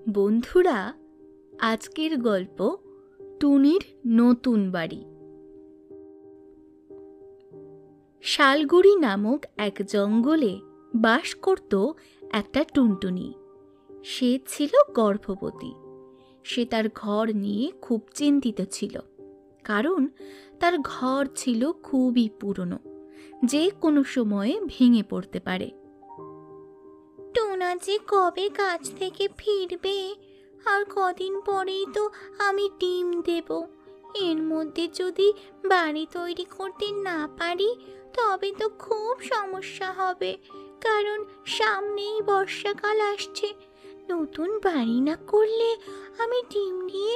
বন্ধুরা, আজকের গল্প টুনির নতুন বাড়ি। শালগুড়ি নামক এক জঙ্গলে বাস করত একটা টুনটুনি। সে ছিল গর্ভবতী। সে তার ঘর নিয়ে খুব চিন্তিত ছিল, কারণ তার ঘর ছিল খুবই পুরনো, যে কোনো সময়ে ভেঙে পড়তে পারে। টোনা যে কবে কাজ থেকে ফিরবে, আর কদিন পরেই তো আমি ডিম দেব। এর মধ্যে যদি বাড়ি তৈরি করতে না পারি তবে তো খুব সমস্যা হবে, কারণ সামনেই বর্ষাকাল আসছে। নতুন বাড়ি না করলে আমি ডিম নিয়ে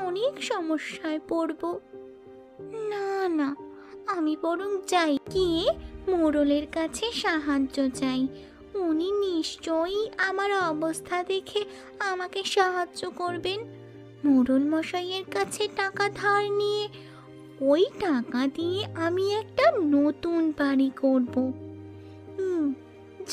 অনেক সমস্যায় পড়ব। না না, আমি বরং যাই, গিয়ে মোড়লের কাছে সাহায্য চাই। উনি নিশ্চয়ই আমার অবস্থা দেখে আমাকে সাহায্য করবেন। মোড়ল মশাইয়ের কাছে টাকা ধার নিয়ে ওই টাকা দিয়ে আমি একটা নতুন বাড়ি করব।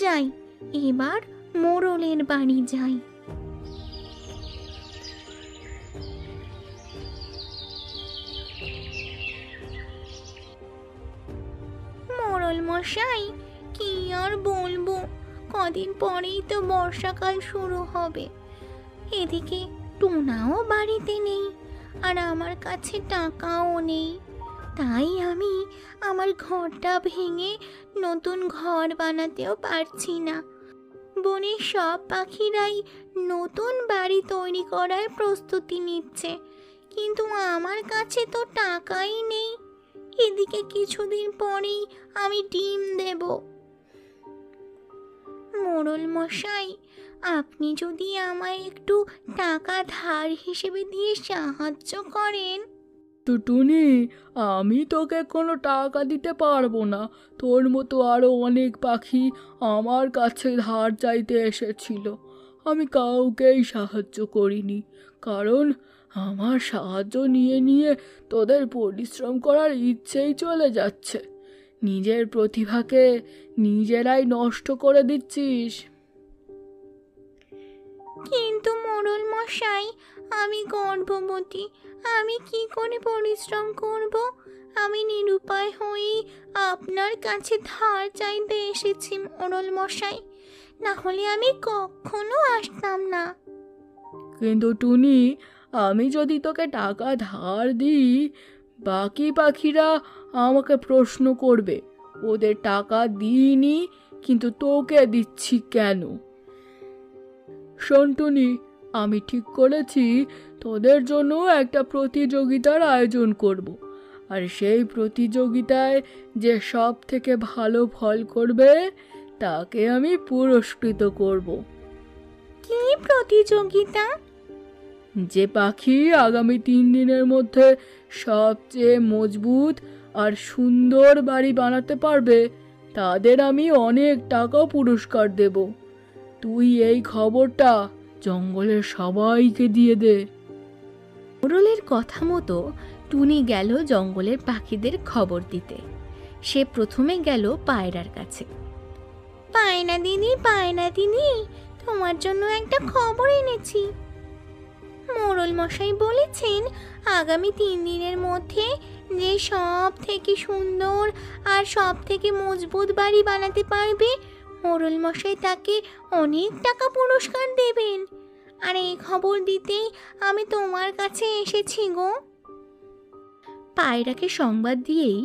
যাই, এবার মোড়লের বাড়ি যাই। মোড়ল মশাই, কি আর বলবো, কদিন পরেই তো বর্ষাকাল শুরু হবে। এদিকে টোনাও বাড়িতে নেই, আর আমার কাছে টাকাও নেই। তাই আমি আমার ঘরটা ভেঙে নতুন ঘর বানাতেও পারছি না। বনের সব পাখিরাই নতুন বাড়ি তৈরি করার প্রস্তুতি নিচ্ছে, কিন্তু আমার কাছে তো টাকাই নেই। এদিকে কিছুদিন পরেই আমি ডিম দেব। মোড়ল মশাই, আপনি যদি আমায় একটু টাকা ধার হিসেবে দিয়ে সাহায্য করেন। তো টুনি, আমি তোকে কোনো টাকা দিতে পারবো না। তোর মতো আরও অনেক পাখি আমার কাছে ধার চাইতে এসেছিল। আমি কাউকেই সাহায্য করিনি, কারণ আমার সাহায্য নিয়ে নিয়ে তোদের পরিশ্রম করার ইচ্ছেই চলে যাচ্ছে। নিজের প্রতিভাকে নিজেরাই নষ্ট করে দিচ্ছিস। কিন্তু মোড়ল মশাই, আমি গর্ভবতী, আমি কি করে পরিশ্রম করব? আমি নিরুপায় হয়েই আপনার কাছে ধার চাইতে এসেছি মোড়ল মশাই, না হলে আমি কখনো আসতাম না। কিন্তু টুনি, আমি যদি তোকে টাকা ধার দিই, বাকি পাখিরা আমাকে প্রশ্ন করবে, ওদের টাকা দিইনি কিন্তু তোকে দিচ্ছি কেন। শোন টুনি, আমি ঠিক করেছি তোদের জন্য একটা প্রতিযোগিতার আয়োজন করব, আর সেই প্রতিযোগিতায় যে সব থেকে ভালো ফল করবে তাকে আমি পুরস্কৃত করব। কি প্রতিযোগিতা? যে পাখি আগামী 3 দিনের মধ্যে সবচেয়ে মজবুত আর সুন্দর বাড়ি বানাতে পারবে তাদের আমি অনেক টাকা পুরস্কার দেব। তুই এই খবরটা জঙ্গলের সবাইকে দিয়ে দে। মোড়লের কথা মতো টুনি গেল জঙ্গলের পাখিদের খবর দিতে। সে প্রথমে গেল পায়রার কাছে। পায়রা দিদি, পায়রা দিদি, তোমার জন্য একটা খবর এনেছি। মোড়ল মশাই বলেছেন আগামী 3 দিনের মধ্যে যে সব থেকে সুন্দর আর সব থেকে মজবুত বাড়ি বানাতে পারবে, মোড়ল মশাই তাকে অনেক টাকা পুরস্কার দেবেন। আর এই খবর দিতেই আমি তোমার কাছে এসেছি গো। পায়রাকে সংবাদ দিয়েই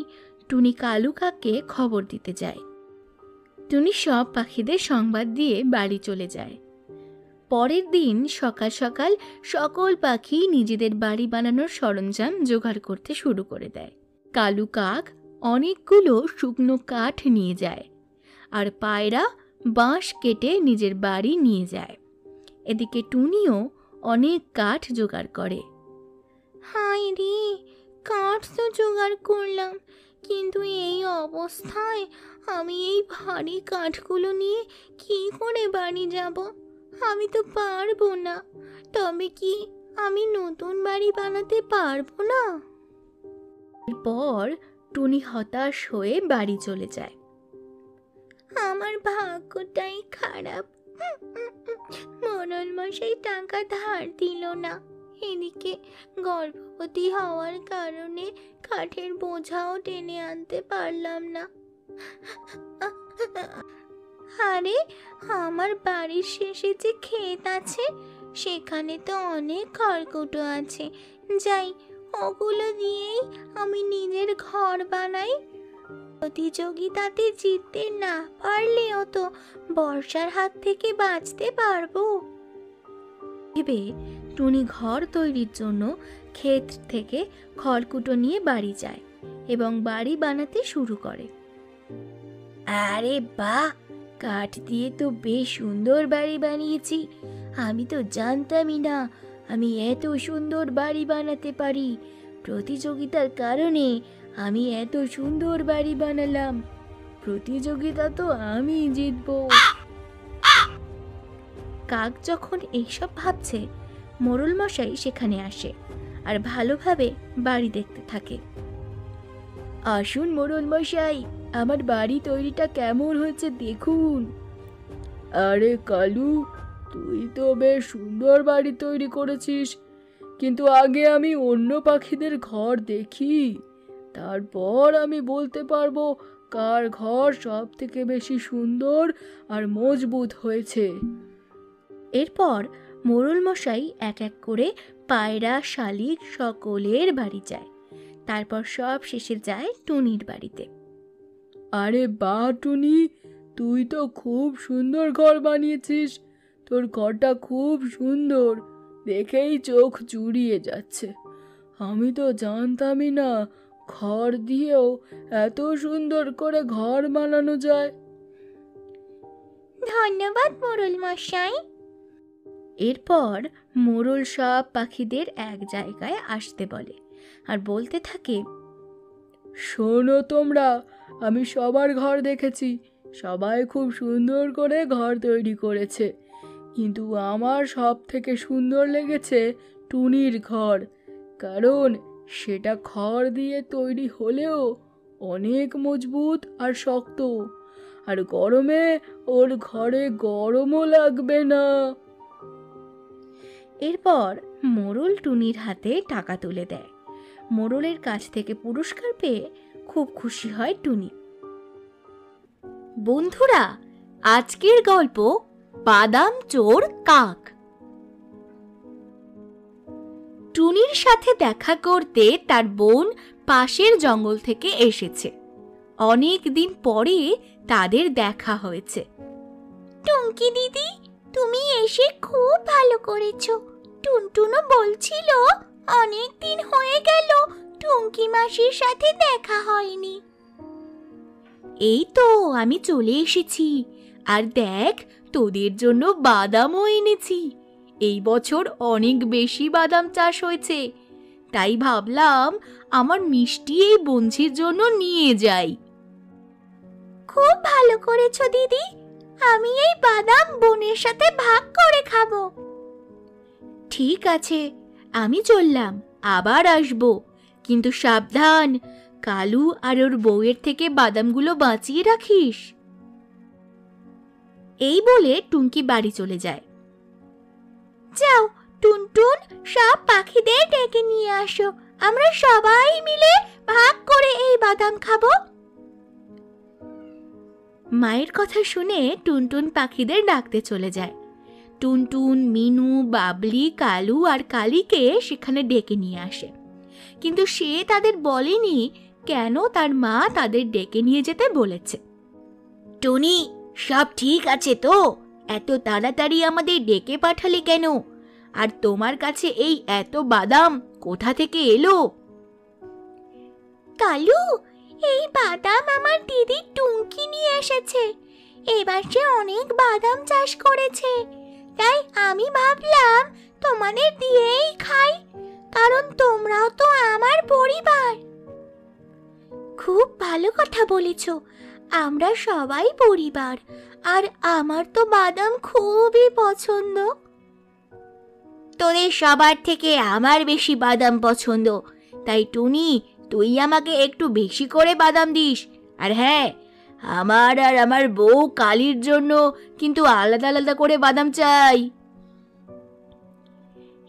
টুনি কালু কাককে খবর দিতে যায়। টুনি সব পাখিদের সংবাদ দিয়ে বাড়ি চলে যায়। পরের দিন সকাল সকাল সকল পাখি নিজেদের বাড়ি বানানোর সরঞ্জাম জোগাড় করতে শুরু করে দেয়। কালু কাক অনেকগুলো শুকনো কাঠ নিয়ে যায়, আর পায়রা বাঁশ কেটে নিজের বাড়ি নিয়ে যায়। এদিকে টুনিও অনেক কাঠ জোগাড় করে। হায় রে, কাঠ তো জোগাড় করলাম, কিন্তু এই অবস্থায় আমি এই ভারী কাঠগুলো নিয়ে কি করে বাড়ি যাব? আমি তো পারবো না। তবে কি আমি নতুন বাড়ি বানাতে পারবো না? এরপর টুনি হতাশ হয়ে বাড়ি চলে যায়। আমার ভাগ্যটাই খারাপ, মোড়ল মশাই টাকা ধার দিল না, এদিকে গর্ভবতী হওয়ার কারণে কাঠের বোঝাও টেনে আনতে পারলাম না। আরে আমার বাড়ির শেষে যে ক্ষেত আছে সেখানে তো অনেক খড়কুটো আছে, যাই ওগুলো দিয়েই আমি নিজের ঘর বানাই। প্রতিযোগিতাতে জিততে না পারলেও তো বর্ষার হাত থেকে বাঁচতে পারবো। ভেবে টুনি ঘর তৈরির জন্য ক্ষেত থেকে খড়কুটো নিয়ে বাড়ি যায় এবং বাড়ি বানাতে শুরু করে। আরে বাহ, কাঠ দিয়ে তো বেশ সুন্দর বাড়ি বানিয়েছি। আমি তো জানতামই না আমি এত সুন্দর বাড়ি বানাতে পারি। প্রতিযোগিতার কারণে আমি এত সুন্দর বাড়ি বানালাম। প্রতিযোগিতা তো আমি জিতবো। কাক যখন এইসব ভাবছে, মোড়ল মশাই সেখানে আসে আর ভালোভাবে বাড়ি দেখতে থাকে। আসুন মোড়ল মশাই, আমার বাড়ি তৈরিটা কেমন হয়েছে দেখুন। আরে কালু, তুই তো বেশ সুন্দর বাড়ি তৈরি করেছিস, কিন্তু আগে আমি অন্য পাখিদের ঘর দেখি, তারপর আমি বলতে পারবো কার ঘর সব থেকে বেশি সুন্দর আর মজবুত হয়েছে। এরপর মোড়ল মশাই এক এক করে পায়রা, শালিক সকলের বাড়ি যায়। তারপর সব শেষে যায় টুনির বাড়িতে। আরে বাহ টুনি, তুই তো খুব সুন্দর ঘর বানিয়েছিস। তোর ঘরটা খুব সুন্দর, দেখেই চোখ জুড়িয়ে যাচ্ছে। আমি তো জানতামই না খড় দিয়েও এত সুন্দর করে ঘর বানানো যায়। ধন্যবাদ মোড়ল মশাই। এরপর মোড়ল সব পাখিদের এক জায়গায় আসতে বলে আর বলতে থাকে, শোনো তোমরা, আমি সবার ঘর দেখেছি, সবাই খুব সুন্দর করে ঘর তৈরি করেছে, কিন্তু আমার সব থেকে সুন্দর লেগেছে টুনির ঘর, কারণ সেটা খড় দিয়ে তৈরি হলেও অনেক মজবুত আর শক্ত, আর গরমে ওর ঘরে গরমও লাগবে না। এরপর মোড়ল টুনির হাতে টাকা তুলে দেয়। মোড়লের কাছ থেকে পুরস্কার পেয়ে খুব খুশি হয় টুনি। বন্ধুরা, আজকের গল্প বাদাম চোর কাক। টুনির সাথে দেখা করতে তার বোন পাশের জঙ্গল থেকে এসেছে। অনেক দিন পরে তাদের দেখা হয়েছে। টুনকি দিদি, তুমি এসে খুব ভালো করেছো। টুনটুনও বলছিল অনেক দিন হয়ে গেল টুনকি মাসির সাথে দেখা হয়নি। এই তো আমি চলে এসেছি, আর দেখ তোদের জন্য বাদামও এনেছি। এই বছর অনেক বেশি বাদাম চাষ হয়েছে, তাই ভাবলাম আমার মিষ্টি এই বঞ্চির জন্য নিয়ে যাই। খুব ভালো করেছো দিদি, আমি এই বাদাম বোনের সাথে ভাগ করে খাবো। ঠিক আছে, আমি চললাম, আবার আসবো, কিন্তু সাবধান, কালু আর ওর বউয়ের থেকে বাদামগুলো বাঁচিয়ে রাখিস। এই বলে টুনকি বাড়ি চলে যায়। যাও টুনটুন, সব পাখিদের ডেকে নিয়ে আসো, আমরা সবাই মিলে ভাগ করে এই বাদাম খাবো। মায়ের কথা শুনে টুনটুন পাখিদের ডাকতে চলে যায়। টুনটুন, মিনু, বাবলি, কালু আর কালীকে সেখানে ডেকে নিয়ে আসে, কিন্তু সে তাদের বলেনি কেন তার মা তাদের ডেকে নিয়ে যেতে বলেছে। টুনি, সব ঠিক আছে তো? এত তাড়াতাড়ি আমাদের ডেকে পাঠালে কেন? আর তোমার কাছে এই এত বাদাম কোথা থেকে এলো? কালু, এই বাদাম আমার দিদি টুনকি নিয়ে এসেছে। এবার সে অনেক বাদাম চাষ করেছে, তাই আমি ভাবলাম তোমাদের দিয়েই খাই, কারণ তোমরাও তো আমার পরিবার। খুব ভালো কথা বলেছ, আমরা সবাই পরিবার, আর আমার তো বাদাম খুবই পছন্দ। তোদের সবার থেকে আমার বেশি বাদাম পছন্দ, তাই টুনি তুই আমাকে একটু বেশি করে বাদাম দিস। আর হ্যাঁ, আমার আর আমার বউ কালীর জন্য কিন্তু আলাদা আলাদা করে বাদাম চাই।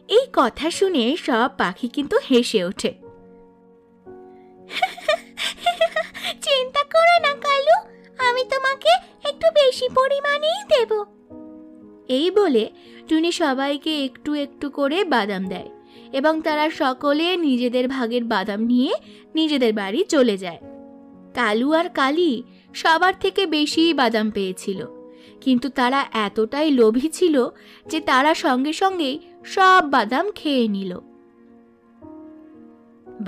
এই কথা শুনে সব পাখি কিন্তু হেসে ওঠে। চিন্তা করো না কালু, আমি তোমাকে একটু বেশি পরিমাণেই দেব। এই বলে টুনি সবাইকে একটু একটু করে বাদাম দেয় এবং তারা সকলে নিজেদের ভাগের বাদাম নিয়ে নিজেদের বাড়ি চলে যায়। কালু আর কালী সবার থেকে বেশি বাদাম পেয়েছিল, কিন্তু তারা এতটাই লোভী ছিল যে তারা সঙ্গে সঙ্গেই সব বাদাম খেয়ে নিল।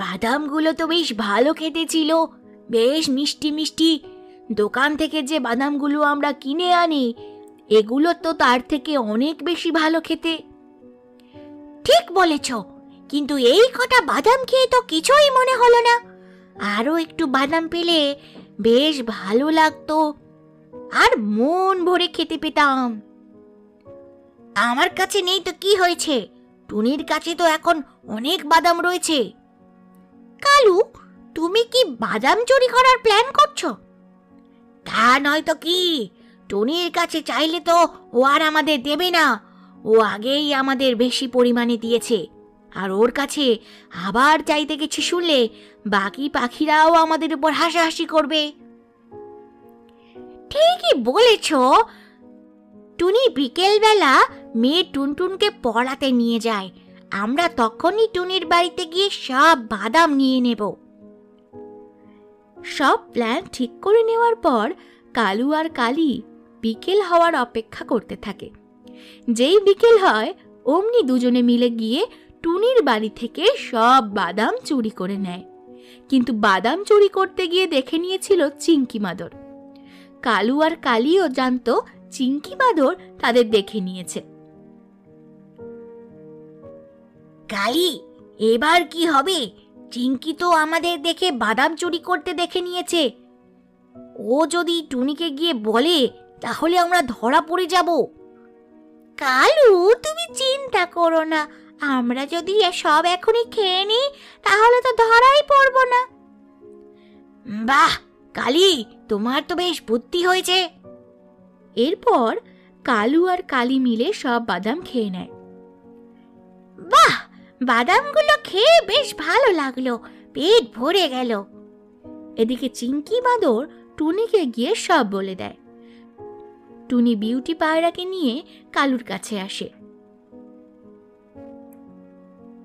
বাদামগুলো তো বেশ ভালো খেতে ছিল, বেশ মিষ্টি মিষ্টি। দোকান থেকে যে বাদামগুলো আমরা কিনে আনি এগুলো তো তার থেকে অনেক বেশি ভালো খেতে। ঠিক বলেছ, কিন্তু এই কটা বাদাম খেয়ে তো কিছুই মনে হলো না। আরো একটু বাদাম পেলে বেশ ভালো লাগতো আর মন ভরে খেতে পেতাম। আমার কাছে নেই তো কি হয়েছে, টুনির কাছে তো এখন অনেক বাদাম রয়েছে। কালু, তুমি কি বাদাম চুরি করার প্ল্যান করছো? তা নয় তো কি, টুনির কাছে চাইলে তো ও আর আমাদের দেবে না। ও আগেই আমাদের বেশি পরিমাণে দিয়েছে, আর ওর কাছে আবার চাইতে গেছি শুনলে বাকি পাখিরাও আমাদের উপর হাসাহাসি করবে। ঠিকই বলেছ। টুনি বিকেলবেলা মেয়ে টুনটুনকে পড়াতে নিয়ে যায়, আমরা তখনই টুনির বাড়িতে গিয়ে সব বাদাম নিয়ে নেব। সব প্ল্যান ঠিক করে নেওয়ার পর কালু আর কালী বিকেল হওয়ার অপেক্ষা করতে থাকে। যেই বিকেল হয় অমনি দুজনে মিলে গিয়ে টুনির বাড়ি থেকে সব বাদাম চুরি করে নেয়। কিন্তু বাদাম চুরি করতে গিয়ে দেখে নিয়েছিল চিংকি মাদর। কালু আর কালীও জানতো চিংকি মাদর তাদের দেখে নিয়েছে। কালী, এবার কি হবে? চিংকি তো আমাদের দেখে বাদাম চুরি করতে দেখে নিয়েছে। ও যদি টুনিকে গিয়ে বলে তাহলে আমরা ধরা পড়ে যাব। কালু, তুমি চিন্তা করো না, আমরা যদি সব এখনই খেয়ে নিই তাহলে তো ধরাই পড়ব না। বাহ কালী, তোমার তো বেশ বুদ্ধি হয়েছে। এরপর কালু আর কালী মিলে সব বাদাম খেয়ে নেয়। বাহ, বাদামগুলো খেয়ে বেশ ভালো লাগলো, পেট ভরে গেল। এদিকে চিংকি বাঁদর টুনিকে গিয়ে সব বলে দেয়। টুনি বিউটি পায়রাকে নিয়ে কালুর কাছে আসে।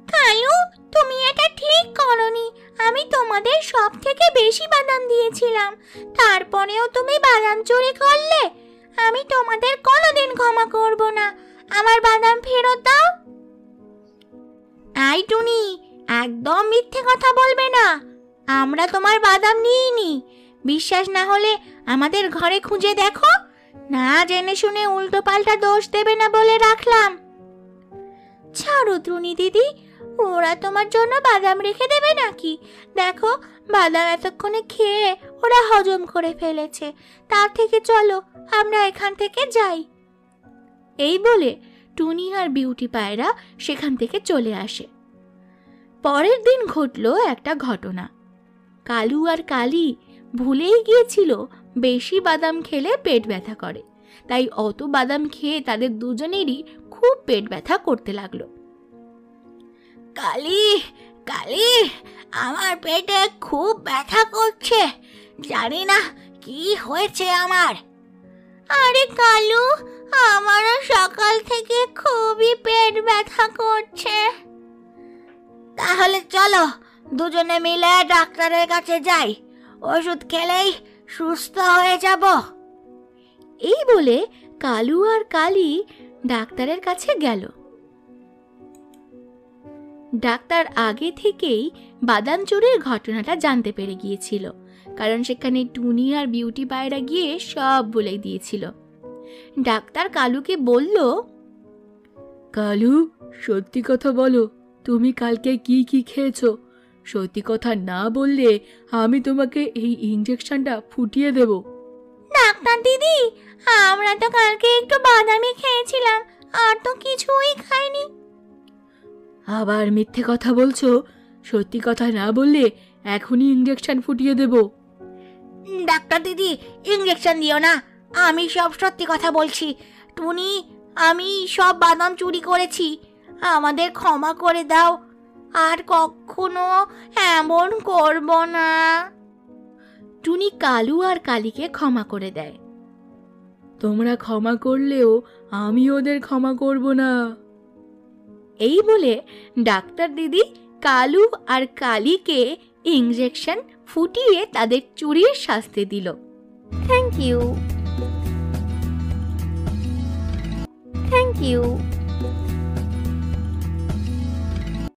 কালু, তুমি এটা ঠিক করনি। আমি তোমাদের সব থেকে বেশি বাদাম দিয়েছিলাম, তারপরেও তুমি বাদাম চুরি করলে। আমি তোমাদের কোনোদিন ক্ষমা করব না। আমার বাদাম ফেরত দাও। আই টুনি, একদম মিথ্যে কথা বলবে না। আমরা তোমার বাদাম নিইনি। বিশ্বাস না হলে আমাদের ঘরে খুঁজে দেখো। না জেনে শুনে উল্টো পাল্টা দোষ দেবে না বলে রাখলাম। ছাড়ো টুনি দিদি, ওরা তোমার জন্য বাদাম রেখে দেবে নাকি? দেখো, বাদাম এতক্ষণে খেয়ে ওরা হজম করে ফেলেছে। তার থেকে চলো আমরা এখান থেকে যাই। এই বলে টুনি আর বিউটি পায়রা সেখান থেকে চলে আসে। পরের দিন ঘটল একটা ঘটনা। কালু আর কালী ভুলেই গিয়েছিল বেশি বাদাম খেলে পেট ব্যথা করে, তাই অত বাদাম খেয়ে তাদের দুজনেরই খুব পেট ব্যথা করতে লাগলো। কালী, কালী, আমার পেটে খুব ব্যথা করছে, জানি না কি হয়েছে আমার। আরে কালু, আমারও সকাল থেকে খুবই পেট ব্যথা করছে। তাহলে চলো দুজনে মিলে ডাক্তারের কাছে যাই, ওষুধ খেলেই সুস্থ হয়ে যাব। এই বলে কালু আর কালী ডাক্তারের কাছে গেল। ডাক্তার আগে থেকেই বাদাম চুরির ঘটনাটা জানতে পেরে গিয়েছিল, কারণ সেখানে টুনি আর বিউটি পায়রা গিয়ে সব বলে দিয়েছিল। ডাক্তার কালুকে বলল, কালু, সত্যি কথা বলো, তুমি কালকে কি কি খেয়েছো? সত্যি কথা না বললে আমি তোমাকে এই ইঞ্জেকশনটা ফুটিয়ে দেব। ডাক্তার দিদি, আমরা তো কালকে একটু বাদামই খেয়েছিলাম, আর তো কিছুই খাইনি। আবার মিথ্যে কথা বলছো? সত্যি কথা না বললে এখনই ইঞ্জেকশন ফুটিয়ে দেব। ডাক্তার দিদি, ইঞ্জেকশন দিও না, আমি সব সত্যি কথা বলছি। টুনি, আমি সব বাদাম চুরি করেছি, আমাদের ক্ষমা করে দাও, আর কখনো এমন করব না। টুনি কালু আর কালীকে ক্ষমা করে দেয়। তোমরা ক্ষমা করলেও আমি ওদের ক্ষমা করব না। এই বলে ডাক্তার দিদি কালু আর কালীকে ইঞ্জেকশন ফুটিয়ে তাদের চুরির শাস্তি দিল। Thank you.